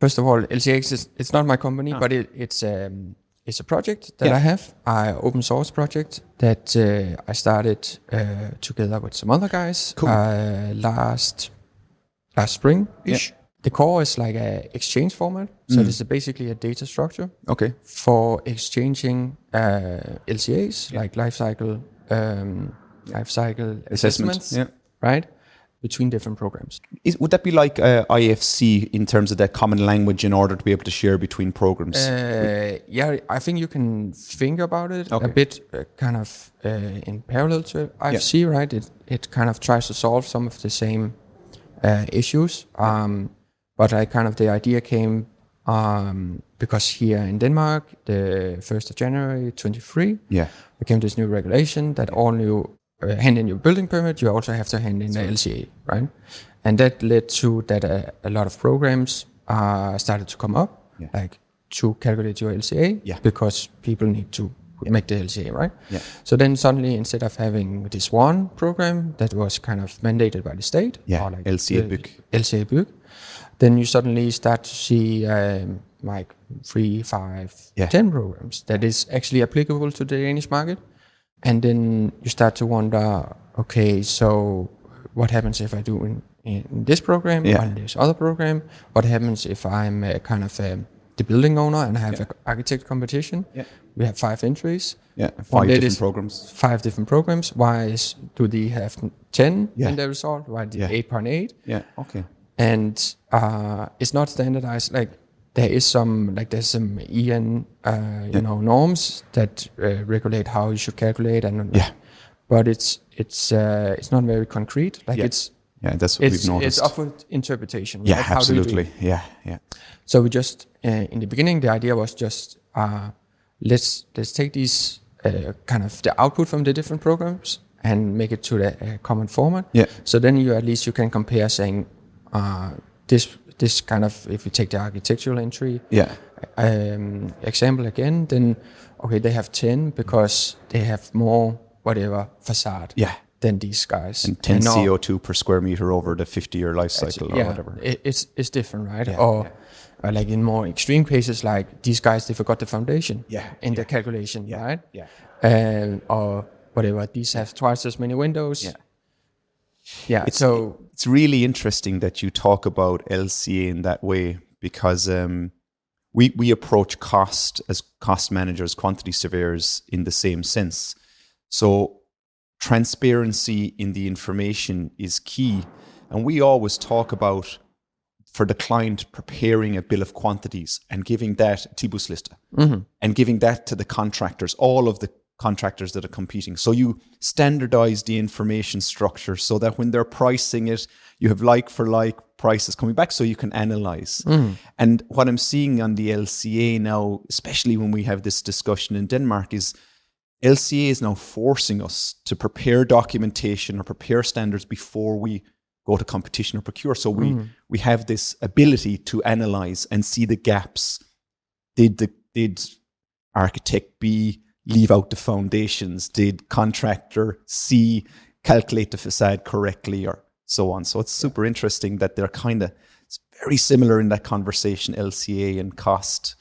First of all, LCAx it's not my company, but it's a project that I have, an open source project that I started together with some other guys last spring-ish. Yeah. The core is like a exchange format, so this is basically a data structure for exchanging LCAs, like lifecycle assessments, right? Between different programs. Would that be like IFC in terms of that common language in order to be able to share between programs? Yeah, I think you can think about it a bit kind of in parallel to IFC, right? It kind of tries to solve some of the same issues. But the idea came because here in Denmark, the 1st of January 23, there came this new regulation that all new hand in your building permit, you also have to hand in the LCA, right? And that led to that a lot of programs started to come up, like to calculate your LCA, because people need to make the LCA, right? Yeah. So then suddenly, instead of having this one program that was kind of mandated by the state, or like LCA book, then you suddenly start to see like 3, 5, 10 programs that is actually applicable to the Danish market. And then you start to wonder, okay, so what happens if I do in this program or in this other program? What happens if I'm the building owner and I have an architect competition? Yeah. We have 5 entries. Yeah, 5 different programs. 5 different programs. Why do they have 10 in the result? Why 8.8? Yeah, okay. And it's not standardized. Like there's some EN norms that regulate how you should calculate, but it's not very concrete. Like that's what we've noticed. It's up for interpretation. Yeah, right? Absolutely. Yeah. So we just in the beginning the idea was just let's take these kind of the output from the different programs and make it to the common format. Yeah. So then you can compare saying this kind of, if you take the architectural entry example again, then they have 10 because they have more facade than these guys. And 10 CO2 per square meter over the 50-year life cycle or whatever. It's different, right? Or like in more extreme cases, like these guys, they forgot the foundation in their calculation, right? Yeah. Or whatever, these have twice as many windows. Yeah. It's really interesting that you talk about LCA in that way, because we approach cost as cost managers, quantity surveyors in the same sense. So transparency in the information is key. And we always talk about, for the client, preparing a bill of quantities and giving that Tilbudsliste, and giving that to the contractors, all of the contractors that are competing. So you standardize the information structure so that when they're pricing it, you have like for like prices coming back so you can analyze. And what I'm seeing on the LCA now, especially when we have this discussion in Denmark, is LCA is now forcing us to prepare documentation or prepare standards before we go to competition or procure. So we have this ability to analyze and see the gaps. Did architect B leave out the foundations? Did contractor C calculate the facade correctly, or so on? So it's super interesting that they're it's very similar in that conversation, LCA and cost.